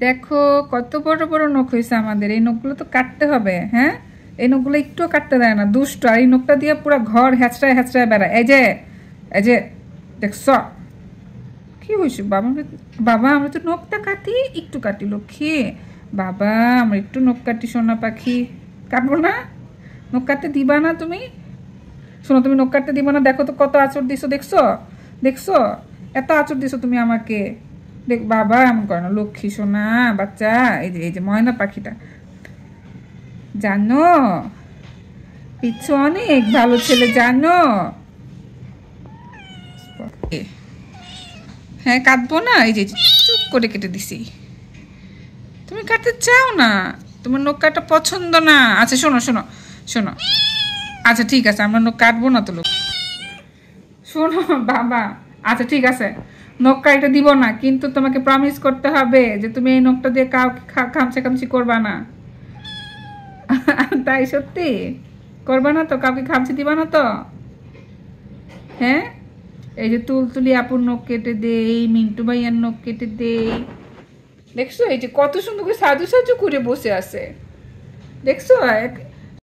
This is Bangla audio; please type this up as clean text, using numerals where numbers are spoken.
দেখো কত বড় বড় নখ হয়েছে আমাদের। এই নখগুলো তো কাটতে হবে। হ্যাঁ, এই নখগুলো একটুও কাটতে দেয় না, দুষ্ট। আর এই নখটা দিয়ে পুরো ঘর হ্যাচড়ায় হ্যাচড়ায় বেড়ায়। এই যে দেখছ কি হয়েছে বাবা? বাবা আমরা তো নখটা কাটি, একটু কাটি লক্ষ্মী। বাবা আমরা একটু নখ কাটি, সোনা পাখি। কাটবো না? নখ কাটতে দিবা না তুমি? শোনো, তুমি নখ কাটতে দিবা না? দেখো তো কত আঁচড় দিছো, দেখছো? দেখছো এত আঁচড় দিছো তুমি আমাকে। দেখ বাবা এমন করে না লক্ষ্মী সোনা বাচ্চা। এই যে ময়না পাখিটা, জানো পিচ্ছু অনেক ভালো ছেলে, জানো? হ্যাঁ কাটবো না, এই যে চুপ করে কেটে দিছি। তুমি কাটতে চাও না, তোমার নখ কাটা পছন্দ না। আচ্ছা শোনো শোনো শোনো, আচ্ছা ঠিক আছে, আমরা নখ কাটবো না তো লোক। শোনো বাবা, আচ্ছা ঠিক আছে, নখ কাটতে দিব না, কিন্তু তোমাকে প্রমিস করতে হবে যে তুমি এই নখটা দিয়ে কাউকে খামচি করবা না। তাই সত্যি করবা না তো? কাউকে খামচি দিবা না তো? হ্যাঁ, এই যে তুলতুলি আপুর নখ কেটে দেই, মিন্টু ভাইয়ার নখ কেটে দেই। দেখছো এই যে কত সুন্দর করে সাজু সাজু করে বসে আছে, দেখছো?